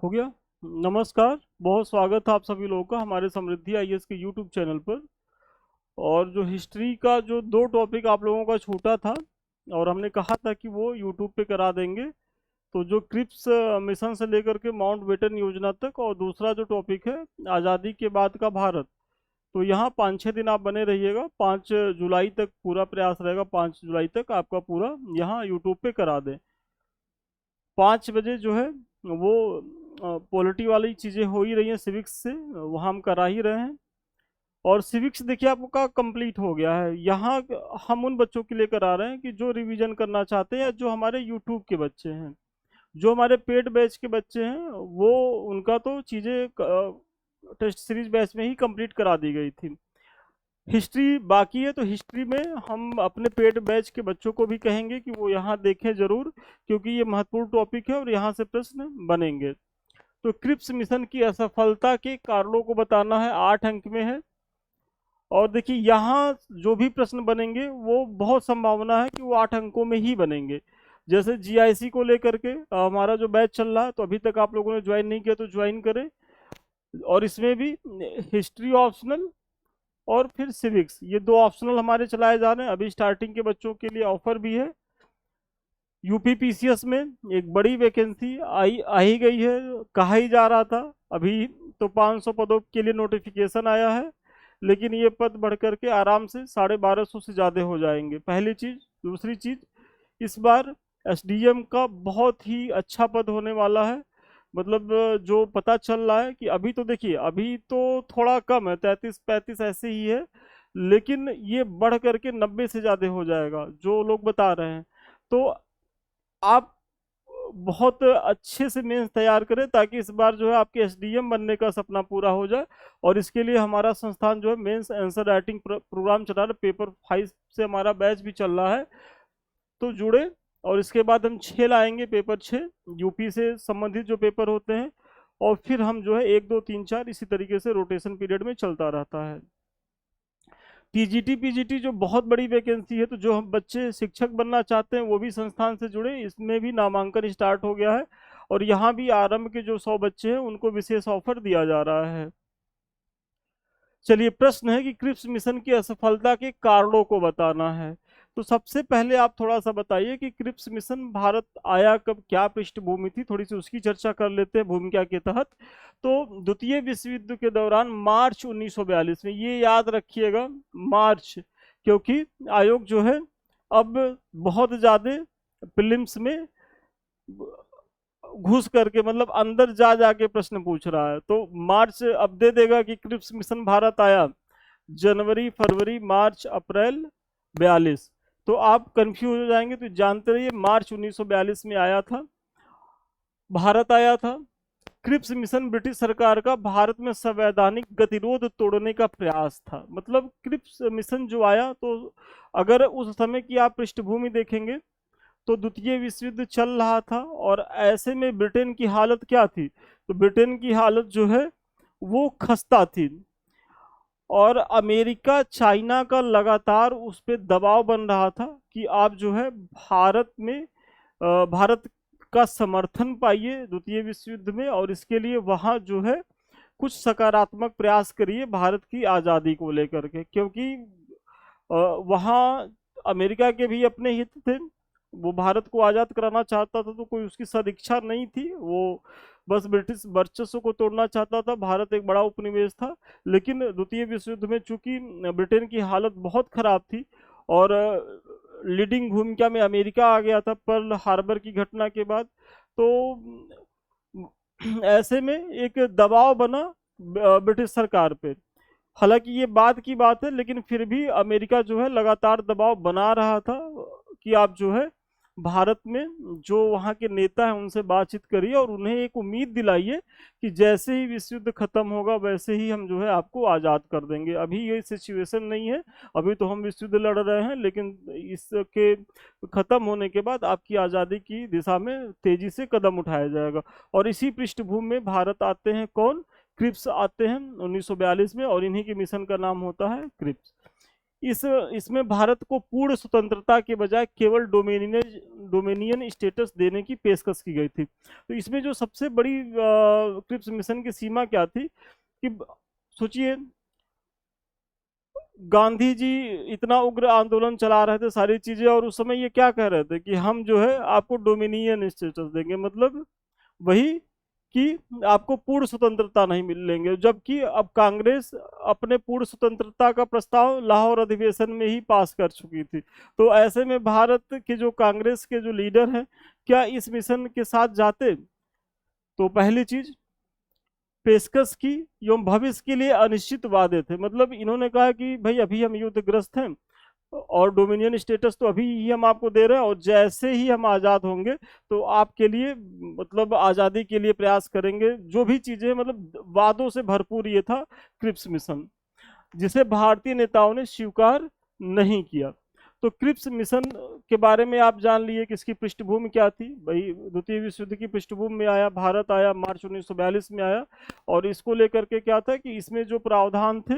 हो गया। नमस्कार, बहुत स्वागत है आप सभी लोगों का हमारे समृद्धि आईएएस के यूट्यूब चैनल पर। और जो हिस्ट्री का जो दो टॉपिक आप लोगों का छूटा था और हमने कहा था कि वो यूट्यूब पे करा देंगे। तो जो क्रिप्स मिशन से लेकर के माउंट बेटन योजना तक, और दूसरा जो टॉपिक है आज़ादी के बाद का भारत। तो यहाँ 5-6 दिन आप बने रहिएगा। 5 जुलाई तक पूरा प्रयास रहेगा, 5 जुलाई तक आपका पूरा यहाँ यूट्यूब पे करा दें। 5 बजे जो है वो पॉलिटी वाली चीज़ें हो ही रही हैं, सिविक्स से वहाँ हम करा ही रहे हैं। और सिविक्स देखिए आपका कंप्लीट हो गया है। यहाँ हम उन बच्चों के लिए करा रहे हैं कि जो रिवीजन करना चाहते हैं, या जो हमारे यूट्यूब के बच्चे हैं। जो हमारे पेड बैच के बच्चे हैं वो उनका तो चीज़ें टेस्ट सीरीज बैच में ही कंप्लीट करा दी गई थी। हिस्ट्री बाकी है, तो हिस्ट्री में हम अपने पेड बैच के बच्चों को भी कहेंगे कि वो यहाँ देखें जरूर, क्योंकि ये महत्वपूर्ण टॉपिक है और यहाँ से प्रश्न बनेंगे। तो क्रिप्स मिशन की असफलता के कारणों को बताना है, 8 अंक में है। और देखिए यहाँ जो भी प्रश्न बनेंगे वो बहुत संभावना है कि वो 8 अंकों में ही बनेंगे। जैसे जीआईसी को लेकर के हमारा जो बैच चल रहा है, तो अभी तक आप लोगों ने ज्वाइन नहीं किया तो ज्वाइन करें। और इसमें भी हिस्ट्री ऑप्शनल और फिर सिविक्स, ये दो ऑप्शनल हमारे चलाए जा रहे हैं। अभी स्टार्टिंग के बच्चों के लिए ऑफर भी है। यूपी पीसीएस में एक बड़ी वैकेंसी आ ही गई है, कहा ही जा रहा था। अभी तो 500 पदों के लिए नोटिफिकेशन आया है, लेकिन ये पद बढ़ करके आराम से 1250 से ज़्यादा हो जाएंगे, पहली चीज़। दूसरी चीज़, इस बार एसडीएम का बहुत ही अच्छा पद होने वाला है। मतलब जो पता चल रहा है कि अभी तो देखिए, अभी तो थोड़ा कम है, 33-35 ऐसे ही है, लेकिन ये बढ़ करके 90 से ज़्यादा हो जाएगा जो लोग बता रहे हैं। तो आप बहुत अच्छे से मेंस तैयार करें, ताकि इस बार जो है आपके एसडीएम बनने का सपना पूरा हो जाए। और इसके लिए हमारा संस्थान जो है मेंस आंसर राइटिंग प्रोग्राम चला रहा है। पेपर 5 से हमारा बैच भी चल रहा है, तो जुड़े। और इसके बाद हम 6 लाएंगे, पेपर 6 यूपी से संबंधित जो पेपर होते हैं। और फिर हम जो है 1 2 3 4 इसी तरीके से रोटेशन पीरियड में चलता रहता है। पीजीटी जो बहुत बड़ी वैकेंसी है, तो जो हम बच्चे शिक्षक बनना चाहते हैं वो भी संस्थान से जुड़े, इसमें भी नामांकन स्टार्ट हो गया है। और यहाँ भी आरंभ के जो 100 बच्चे हैं उनको विशेष ऑफर दिया जा रहा है। चलिए, प्रश्न है कि क्रिप्स मिशन की असफलता के कारणों को बताना है। तो सबसे पहले आप थोड़ा सा बताइए कि क्रिप्स मिशन भारत आया कब, क्या पृष्ठभूमि थी, थोड़ी सी उसकी चर्चा कर लेते हैं भूमिका के तहत। तो द्वितीय विश्व युद्ध के दौरान मार्च 1942 में, ये याद रखिएगा, मार्च, क्योंकि आयोग जो है अब बहुत ज्यादा प्रीलिम्स में घुस करके, मतलब अंदर जा जाके प्रश्न पूछ रहा है। तो मार्च अब दे देगा कि क्रिप्स मिशन भारत आया जनवरी फरवरी मार्च अप्रैल 42। तो आप कंफ्यूज हो जाएंगे, तो जानते रहिए मार्च 1942 में आया था, भारत आया था। क्रिप्स मिशन ब्रिटिश सरकार का भारत में संवैधानिक गतिरोध तोड़ने का प्रयास था। मतलब क्रिप्स मिशन जो आया, तो अगर उस समय की आप पृष्ठभूमि देखेंगे तो द्वितीय विश्व युद्ध चल रहा था, और ऐसे में ब्रिटेन की हालत क्या थी, तो ब्रिटेन की हालत जो है वो खस्ता थी। और अमेरिका चाइना का लगातार उस पर दबाव बन रहा था कि आप जो है भारत में भारत का समर्थन पाइए द्वितीय विश्व युद्ध में, और इसके लिए वहाँ जो है कुछ सकारात्मक प्रयास करिए भारत की आज़ादी को लेकर के। क्योंकि वहाँ अमेरिका के भी अपने हित थे, वो भारत को आज़ाद कराना चाहता था, तो कोई उसकी सदिच्छा नहीं थी। वो बस ब्रिटिश वर्चस्व को तोड़ना चाहता था। भारत एक बड़ा उपनिवेश था। लेकिन द्वितीय विश्व युद्ध में चूंकि ब्रिटेन की हालत बहुत खराब थी, और लीडिंग भूमिका में अमेरिका आ गया था पर्ल हार्बर की घटना के बाद, तो ऐसे में एक दबाव बना ब्रिटिश सरकार पे। हालांकि ये बाद की बात है, लेकिन फिर भी अमेरिका जो है लगातार दबाव बना रहा था कि आप जो है भारत में जो वहाँ के नेता हैं उनसे बातचीत करिए, और उन्हें एक उम्मीद दिलाइए कि जैसे ही विश्व युद्ध खत्म होगा वैसे ही हम जो है आपको आज़ाद कर देंगे। अभी ये सिचुएशन नहीं है, अभी तो हम विश्व युद्ध लड़ रहे हैं, लेकिन इसके खत्म होने के बाद आपकी आज़ादी की दिशा में तेजी से कदम उठाया जाएगा। और इसी पृष्ठभूमि में भारत आते हैं कौन, क्रिप्स आते हैं 1942 में, और इन्हीं के मिशन का नाम होता है क्रिप्स। इस इसमें भारत को पूर्ण स्वतंत्रता के बजाय केवल डोमिनियन स्टेटस देने की पेशकश की गई थी। तो इसमें जो सबसे बड़ी क्रिप्स मिशन की सीमा क्या थी कि सोचिए, गांधी जी इतना उग्र आंदोलन चला रहे थे, सारी चीजें, और उस समय ये क्या कह रहे थे कि हम जो है आपको डोमिनियन स्टेटस देंगे, मतलब वही कि आपको पूर्ण स्वतंत्रता नहीं मिलेंगे। जबकि अब कांग्रेस अपने पूर्ण स्वतंत्रता का प्रस्ताव लाहौर अधिवेशन में ही पास कर चुकी थी। तो ऐसे में भारत के जो कांग्रेस के जो लीडर हैं, क्या इस मिशन के साथ जाते? तो पहली चीज, पेशकश की एवं भविष्य के लिए अनिश्चित वादे थे। मतलब इन्होंने कहा कि भाई अभी हम युद्धग्रस्त हैं और डोमिनियन स्टेटस तो अभी ही हम आपको दे रहे हैं, और जैसे ही हम आज़ाद होंगे तो आपके लिए मतलब आज़ादी के लिए प्रयास करेंगे, जो भी चीज़ें, मतलब वादों से भरपूर ये था क्रिप्स मिशन, जिसे भारतीय नेताओं ने स्वीकार नहीं किया। तो क्रिप्स मिशन के बारे में आप जान लिए कि इसकी पृष्ठभूमि क्या थी। भाई द्वितीय विश्व युद्ध की पृष्ठभूमि में आया, भारत आया, मार्च 1942 में आया, और इसको लेकर के क्या था कि इसमें जो प्रावधान थे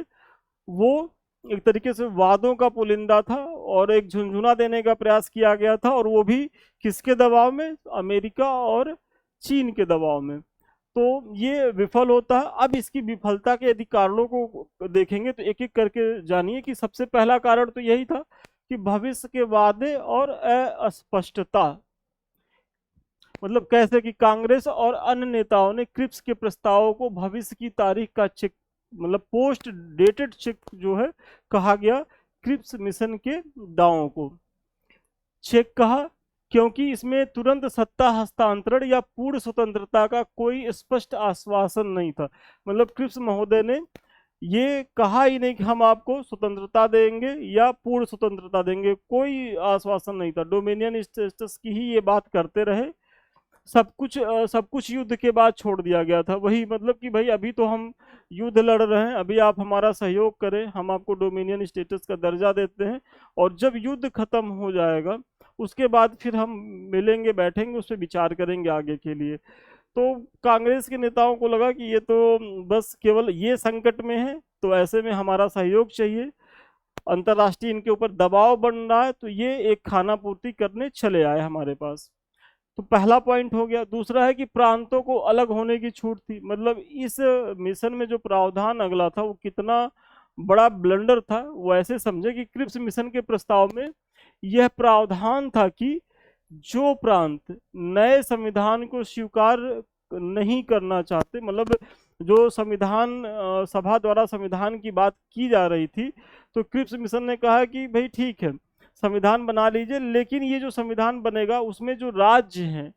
वो एक तरीके से वादों का पुलिंदा था, और एक झुंझुना देने का प्रयास किया गया था, और वो भी किसके दबाव में? अमेरिका और चीन के दबाव में। तो ये विफल होता है। अब इसकी विफलता के यदि कारणों को देखेंगे तो एक एक करके जानिए कि सबसे पहला कारण तो यही था कि भविष्य के वादे और अस्पष्टता। मतलब कैसे कि कांग्रेस और अन्य नेताओं ने क्रिप्स के प्रस्तावों को भविष्य की तारीख का चेक, मतलब पोस्ट डेटेड चेक जो है कहा गया, क्रिप्स मिशन के दावों को चेक कहा, क्योंकि इसमें तुरंत सत्ता हस्तांतरण या पूर्ण स्वतंत्रता का कोई स्पष्ट आश्वासन नहीं था। मतलब क्रिप्स महोदय ने ये कहा ही नहीं कि हम आपको स्वतंत्रता देंगे या पूर्ण स्वतंत्रता देंगे, कोई आश्वासन नहीं था। डोमिनियन स्टेटस की ही ये बात करते रहे। सब कुछ युद्ध के बाद छोड़ दिया गया था। वही मतलब कि भाई अभी तो हम युद्ध लड़ रहे हैं, अभी आप हमारा सहयोग करें, हम आपको डोमिनियन स्टेटस का दर्जा देते हैं, और जब युद्ध खत्म हो जाएगा उसके बाद फिर हम मिलेंगे, बैठेंगे, उस पर विचार करेंगे आगे के लिए। तो कांग्रेस के नेताओं को लगा कि ये तो बस केवल ये संकट में है, तो ऐसे में हमारा सहयोग चाहिए, अंतर्राष्ट्रीय इनके ऊपर दबाव बन रहा है, तो ये एक खाना पूर्ति करने चले आए हमारे पास। तो पहला पॉइंट हो गया। दूसरा है कि प्रांतों को अलग होने की छूट थी। मतलब इस मिशन में जो प्रावधान अगला था वो कितना बड़ा ब्लंडर था, वो ऐसे समझे कि क्रिप्स मिशन के प्रस्ताव में यह प्रावधान था कि जो प्रांत नए संविधान को स्वीकार नहीं करना चाहते, मतलब जो संविधान सभा द्वारा संविधान की बात की जा रही थी, तो क्रिप्स मिशन ने कहा कि भाई ठीक है, संविधान बना लीजिए, लेकिन ये जो संविधान बनेगा उसमें जो राज्य हैं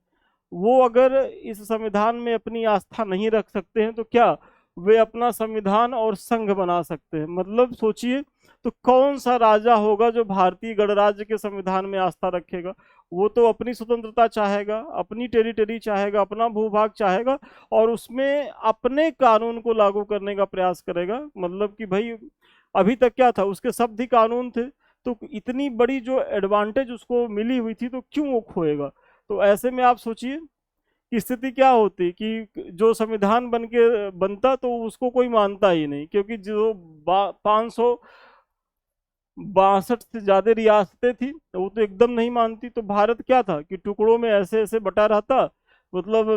वो अगर इस संविधान में अपनी आस्था नहीं रख सकते हैं तो क्या वे अपना संविधान और संघ बना सकते हैं? मतलब सोचिए, तो कौन सा राजा होगा जो भारतीय गणराज्य के संविधान में आस्था रखेगा? वो तो अपनी स्वतंत्रता चाहेगा, अपनी टेरिटरी चाहेगा, अपना भूभाग चाहेगा, और उसमें अपने कानून को लागू करने का प्रयास करेगा। मतलब कि भाई अभी तक क्या था, उसके शब्द ही कानून थे, तो इतनी बड़ी जो एडवांटेज उसको मिली हुई थी तो क्यों वो खोएगा? तो ऐसे में आप सोचिए कि स्थिति क्या होती कि जो संविधान बन के बनता तो उसको कोई मानता ही नहीं, क्योंकि जो 562 से ज्यादा रियासतें थी वो तो एकदम नहीं मानती। तो भारत क्या था कि टुकड़ों में ऐसे ऐसे बटा रहता। मतलब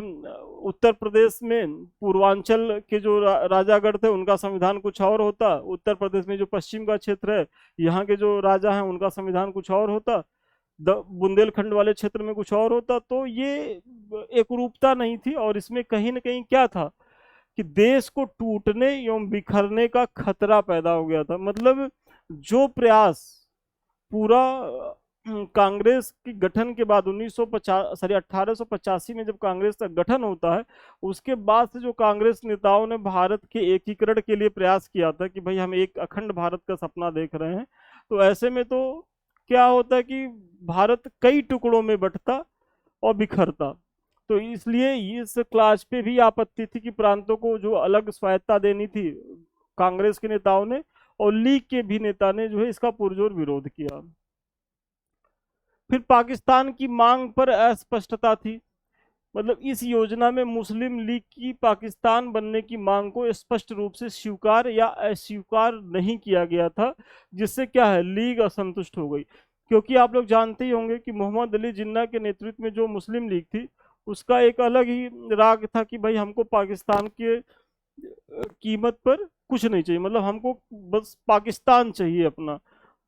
उत्तर प्रदेश में पूर्वांचल के जो राजागढ़ थे उनका संविधान कुछ और होता, उत्तर प्रदेश में जो पश्चिम का क्षेत्र है यहाँ के जो राजा हैं उनका संविधान कुछ और होता, बुंदेलखंड वाले क्षेत्र में कुछ और होता। तो ये एक रूपता नहीं थी, और इसमें कहीं ना कहीं क्या था कि देश को टूटने एवं बिखरने का खतरा पैदा हो गया था। मतलब जो प्रयास पूरा कांग्रेस की गठन के बाद 1885 में जब कांग्रेस का गठन होता है, उसके बाद से जो कांग्रेस नेताओं ने भारत के एकीकरण के लिए प्रयास किया था कि भाई हम एक अखंड भारत का सपना देख रहे हैं, तो ऐसे में तो क्या होता है कि भारत कई टुकड़ों में बंटता और बिखरता। तो इसलिए इस क्लास पे भी आपत्ति थी कि प्रांतों को जो अलग स्वायत्ता देनी थी कांग्रेस के नेताओं ने, और लीग के भी नेता ने जो है इसका पुरजोर विरोध किया। फिर पाकिस्तान की मांग पर अस्पष्टता थी। मतलब इस योजना में मुस्लिम लीग की पाकिस्तान बनने की मांग को स्पष्ट रूप से स्वीकार या अस्वीकार नहीं किया गया था, जिससे क्या है, लीग असंतुष्ट हो गई। क्योंकि आप लोग जानते ही होंगे कि मोहम्मद अली जिन्ना के नेतृत्व में जो मुस्लिम लीग थी, उसका एक अलग ही राग था कि भाई हमको पाकिस्तान के कीमत पर कुछ नहीं चाहिए, मतलब हमको बस पाकिस्तान चाहिए अपना।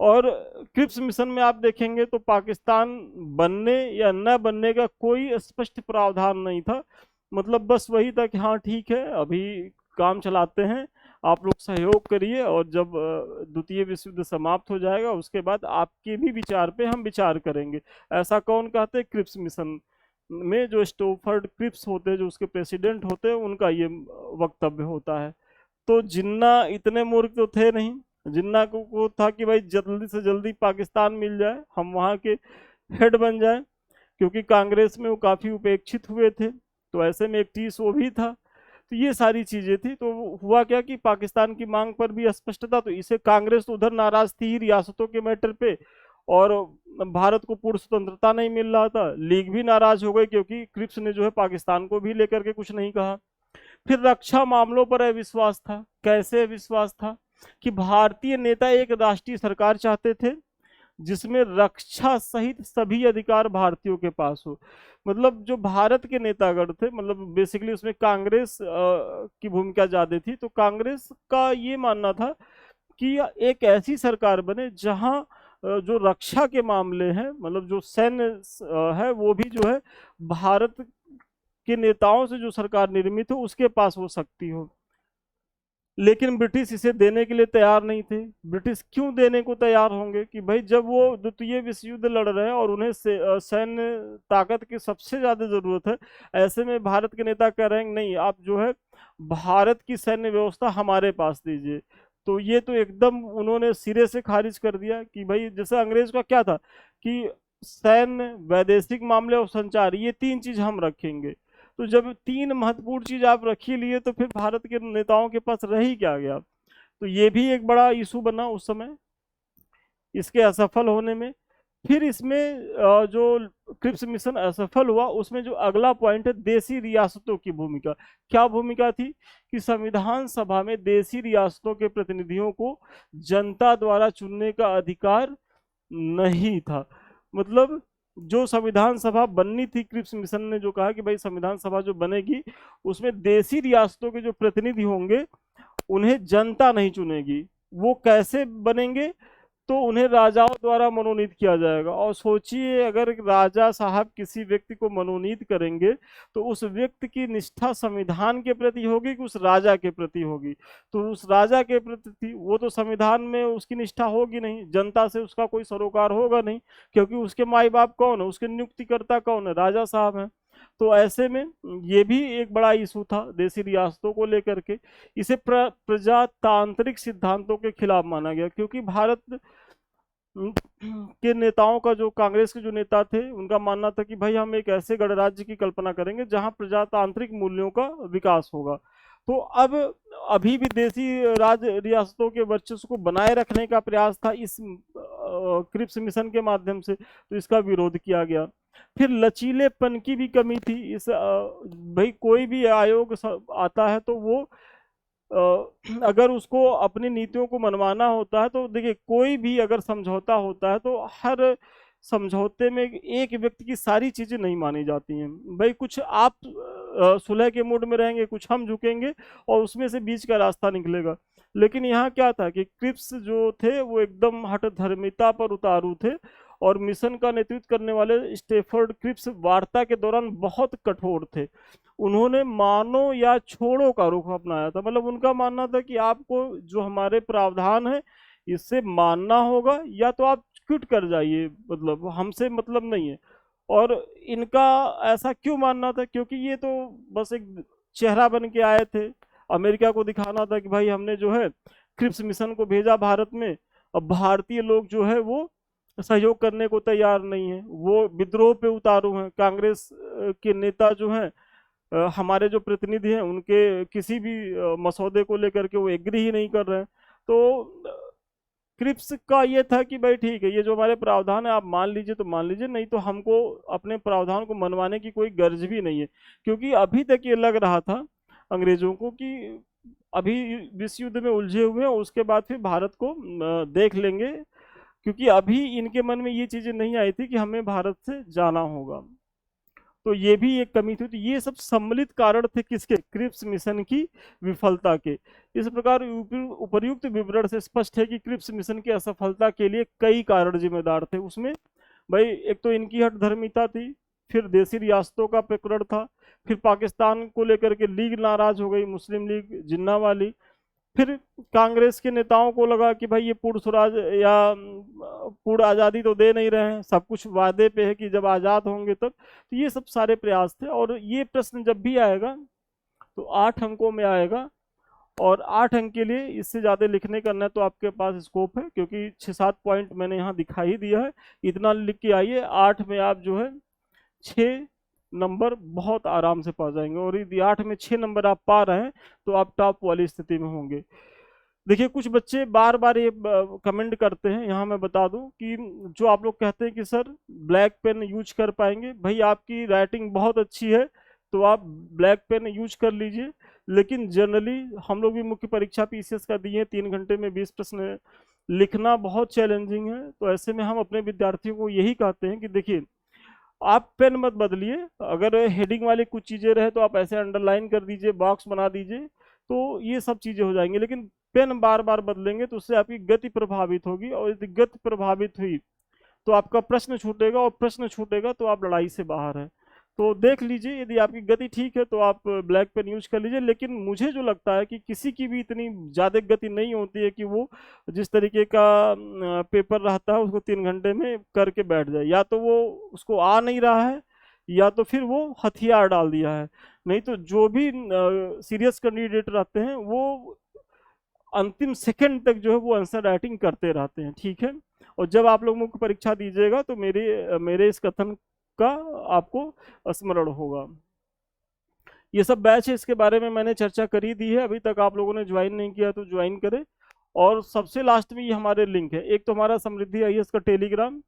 और क्रिप्स मिशन में आप देखेंगे तो पाकिस्तान बनने या न बनने का कोई स्पष्ट प्रावधान नहीं था। मतलब बस वही था कि हाँ ठीक है, अभी काम चलाते हैं, आप लोग सहयोग करिए, और जब द्वितीय विश्व युद्ध समाप्त हो जाएगा उसके बाद आपके भी विचार पे हम विचार करेंगे। ऐसा कौन कहते हैं? क्रिप्स मिशन में जो स्टोफर्ड क्रिप्स होते हैं, जो उसके प्रेसिडेंट होते हैं, उनका ये वक्तव्य होता है। तो जिन्ना इतने मूर्ख तो थे नहीं। जिन्ना को था कि भाई जल्दी से जल्दी पाकिस्तान मिल जाए, हम वहाँ के हेड बन जाए, क्योंकि कांग्रेस में वो काफ़ी उपेक्षित हुए थे, तो ऐसे में एक टीस वो भी था। तो ये सारी चीज़ें थी। तो हुआ क्या कि पाकिस्तान की मांग पर भी स्पष्टता, तो इसे कांग्रेस तो उधर नाराज थी ही रियासतों के मैटर पे, और भारत को पूर्ण स्वतंत्रता नहीं मिल रहा था। लीग भी नाराज हो गई क्योंकि क्रिप्स ने जो है पाकिस्तान को भी लेकर के कुछ नहीं कहा। फिर रक्षा मामलों पर अविश्वास था। कैसे अविश्वास था? कि भारतीय नेता एक राष्ट्रीय सरकार चाहते थे जिसमें रक्षा सहित सभी अधिकार भारतीयों के पास हो। मतलब जो भारत के नेतागण थे, मतलब बेसिकली उसमें कांग्रेस की भूमिका ज्यादा थी। तो कांग्रेस का ये मानना था कि एक ऐसी सरकार बने जहां जो रक्षा के मामले हैं, मतलब जो सैन्य है, वो भी जो है भारत के नेताओं से जो सरकार निर्मित हो उसके पास हो सकती हो। लेकिन ब्रिटिश इसे देने के लिए तैयार नहीं थे। ब्रिटिश क्यों देने को तैयार होंगे? कि भाई जब वो द्वितीय विश्व युद्ध लड़ रहे हैं और उन्हें सैन्य ताकत की सबसे ज्यादा जरूरत है, ऐसे में भारत के नेता कह रहे हैं नहीं, आप जो है भारत की सैन्य व्यवस्था हमारे पास दीजिए। तो ये तो एकदम उन्होंने सिरे से खारिज कर दिया कि भाई जैसे अंग्रेज का क्या था कि सैन्य, वैदेशिक मामले और संचार, ये तीन चीज हम रखेंगे। तो जब तीन महत्वपूर्ण चीज आप रख ही लिए तो फिर भारत के नेताओं के पास रह ही क्या गया? तो ये भी एक बड़ा इशू बना उस समय, इसके असफल होने में। फिर इसमें जो क्रिप्स मिशन असफल हुआ, उसमें जो अगला पॉइंट है, देसी रियासतों की भूमिका। क्या भूमिका थी? कि संविधान सभा में देसी रियासतों के प्रतिनिधियों को जनता द्वारा चुनने का अधिकार नहीं था। मतलब जो संविधान सभा बननी थी, क्रिप्स मिशन ने जो कहा कि भाई संविधान सभा जो बनेगी उसमें देसी रियासतों के जो प्रतिनिधि होंगे उन्हें जनता नहीं चुनेगी। वो कैसे बनेंगे? तो उन्हें राजाओं द्वारा मनोनीत किया जाएगा। और सोचिए, अगर राजा साहब किसी व्यक्ति को मनोनीत करेंगे तो उस व्यक्ति की निष्ठा संविधान के प्रति होगी कि उस राजा के प्रति होगी? तो उस राजा के प्रति थी, वो तो संविधान में उसकी निष्ठा होगी नहीं, जनता से उसका कोई सरोकार होगा नहीं, क्योंकि उसके माई बाप कौन है, उसके नियुक्तिकर्ता कौन है? राजा साहब हैं। तो ऐसे में ये भी एक बड़ा इशू था देसी रियासतों को लेकर के। इसे प्रजातांत्रिक सिद्धांतों के खिलाफ माना गया, क्योंकि भारत के नेताओं का, जो कांग्रेस के जो नेता थे, उनका मानना था कि भाई हम एक ऐसे गणराज्य की कल्पना करेंगे जहां प्रजातांत्रिक मूल्यों का विकास होगा। तो अब अभी भी देसी राज रियासतों के वर्चस्व को बनाए रखने का प्रयास था इस क्रिप्स मिशन के माध्यम से, तो इसका विरोध किया गया। फिर लचीलेपन की भी कमी थी इस भाई कोई भी आयोग आता है तो वो अगर उसको अपनी नीतियों को मनवाना होता है, तो देखिए कोई भी अगर समझौता होता है तो हर समझौते में एक व्यक्ति की सारी चीजें नहीं मानी जाती हैं। भाई कुछ आप सुलह के मूड में रहेंगे, कुछ हम झुकेंगे, और उसमें से बीच का रास्ता निकलेगा। लेकिन यहाँ क्या था कि क्रिप्स जो थे वो एकदम हठधर्मिता पर उतारू थे, और मिशन का नेतृत्व करने वाले स्टेफर्ड क्रिप्स वार्ता के दौरान बहुत कठोर थे। उन्होंने मानो या छोड़ो का रुख अपनाया था। मतलब उनका मानना था कि आपको जो हमारे प्रावधान है इससे मानना होगा, या तो आप क्विट कर जाइए, मतलब हमसे मतलब नहीं है। और इनका ऐसा क्यों मानना था? क्योंकि ये तो बस एक चेहरा बन के आए थे, अमेरिका को दिखाना था कि भाई हमने जो है क्रिप्स मिशन को भेजा भारत में, अब भारतीय लोग जो है वो सहयोग करने को तैयार नहीं है, वो विद्रोह पे उतारू हैं। कांग्रेस के नेता जो हैं, हमारे जो प्रतिनिधि हैं, उनके किसी भी मसौदे को लेकर के वो एग्री ही नहीं कर रहे हैं। तो क्रिप्स का ये था कि भाई ठीक है, ये जो हमारे प्रावधान है आप मान लीजिए तो मान लीजिए, नहीं तो हमको अपने प्रावधान को मनवाने की कोई गर्ज भी नहीं है। क्योंकि अभी तक ये लग रहा था अंग्रेजों को कि अभी विश्व युद्ध में उलझे हुए हैं, उसके बाद फिर भारत को देख लेंगे। क्योंकि अभी इनके मन में ये चीजें नहीं आई थी कि हमें भारत से जाना होगा। तो ये भी एक कमी थी। तो ये सब सम्मिलित कारण थे किसके? क्रिप्स मिशन की विफलता के। इस प्रकार उपर्युक्त विवरण से स्पष्ट है कि क्रिप्स मिशन की असफलता के लिए कई कारण जिम्मेदार थे। उसमें भाई एक तो इनकी हठधर्मिता थी, फिर देसी रियासतों का प्रकरण था, फिर पाकिस्तान को लेकर के लीग नाराज हो गई, मुस्लिम लीग जिन्ना वाली। फिर कांग्रेस के नेताओं को लगा कि भाई ये पूर्ण स्वराज या पूर्ण आज़ादी तो दे नहीं रहे हैं, सब कुछ वादे पे है कि जब आज़ाद होंगे तब। तो ये सब सारे प्रयास थे। और ये प्रश्न जब भी आएगा तो 8 अंकों में आएगा, और 8 अंक के लिए इससे ज़्यादा लिखने का न तो आपके पास स्कोप है, क्योंकि 6-7 पॉइंट मैंने यहाँ दिखा ही दिया है। इतना लिख के आइए, 8 में आप जो है 6 नंबर बहुत आराम से पा जाएंगे। और यदि 8 में 6 नंबर आप पा रहे हैं तो आप टॉप वाली स्थिति में होंगे। देखिए कुछ बच्चे बार बार ये कमेंट करते हैं, यहाँ मैं बता दूं कि जो आप लोग कहते हैं कि सर ब्लैक पेन यूज कर पाएंगे, भाई आपकी राइटिंग बहुत अच्छी है तो आप ब्लैक पेन यूज कर लीजिए। लेकिन जनरली हम लोग भी मुख्य परीक्षा पीसीएस का दिए, 3 घंटे में 20 प्रश्न लिखना बहुत चैलेंजिंग है। तो ऐसे में हम अपने विद्यार्थियों को यही कहते हैं कि देखिए आप पेन मत बदलिए, अगर हेडिंग वाली कुछ चीज़ें रहे तो आप ऐसे अंडरलाइन कर दीजिए, बॉक्स बना दीजिए, तो ये सब चीज़ें हो जाएंगी। लेकिन पेन बार बार बदलेंगे तो उससे आपकी गति प्रभावित होगी, और यदि गति प्रभावित हुई तो आपका प्रश्न छूटेगा, और प्रश्न छूटेगा तो आप लड़ाई से बाहर है। तो देख लीजिए, यदि आपकी गति ठीक है तो आप ब्लैक पेन यूज कर लीजिए। लेकिन मुझे जो लगता है कि किसी की भी इतनी ज़्यादा गति नहीं होती है कि वो जिस तरीके का पेपर रहता है उसको 3 घंटे में करके बैठ जाए। या तो वो उसको आ नहीं रहा है, या तो फिर वो हथियार डाल दिया है। नहीं तो जो भी सीरियस कैंडिडेट रहते हैं वो अंतिम सेकंड तक जो है वो आंसर राइटिंग करते रहते हैं, ठीक है। और जब आप लोग मुख्य परीक्षा दीजिएगा तो मेरे इस कथन का आपको स्मरण होगा। ये सब बैच है, इसके बारे में मैंने चर्चा करी दी है। अभी तक आप लोगों ने ज्वाइन नहीं किया तो ज्वाइन करें। और सबसे लास्ट में ये हमारे लिंक है, एक तो हमारा समृद्धि आईएएस का टेलीग्राम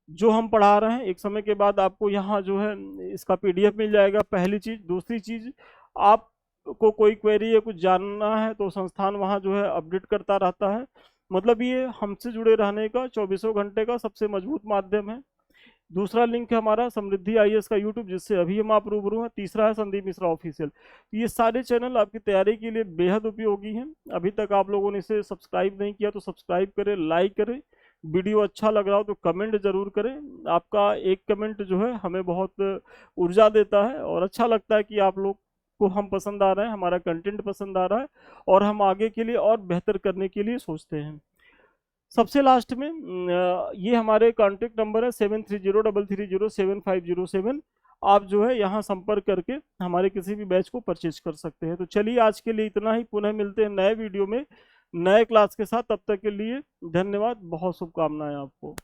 जो हम पढ़ा रहे हैं, एक समय के बाद आपको यहाँ जो है इसका पीडीएफ मिल जाएगा, पहली चीज। दूसरी चीज, आपको कोई क्वेरी या कुछ जानना है तो संस्थान वहाँ जो है अपडेट करता रहता है। मतलब ये हमसे जुड़े रहने का 24 घंटे का सबसे मजबूत माध्यम है। दूसरा लिंक है हमारा समृद्धि आईएएस का यूट्यूब, जिससे अभी हम आप रूबरू हैं। तीसरा है संदीप मिश्रा ऑफिशियल। ये सारे चैनल आपकी तैयारी के लिए बेहद उपयोगी हैं। अभी तक आप लोगों ने इसे सब्सक्राइब नहीं किया तो सब्सक्राइब करें, लाइक करें। वीडियो अच्छा लग रहा हो तो कमेंट जरूर करें। आपका एक कमेंट जो है हमें बहुत ऊर्जा देता है, और अच्छा लगता है कि आप लोग को हम पसंद आ रहे हैं, हमारा कंटेंट पसंद आ रहा है, और हम आगे के लिए और बेहतर करने के लिए सोचते हैं। सबसे लास्ट में ये हमारे कॉन्टेक्ट नंबर है 7303307507। आप जो है यहाँ संपर्क करके हमारे किसी भी बैच को परचेज कर सकते हैं। तो चलिए आज के लिए इतना ही, पुनः मिलते हैं नए वीडियो में नए क्लास के साथ। तब तक के लिए धन्यवाद, बहुत शुभकामनाएं आपको।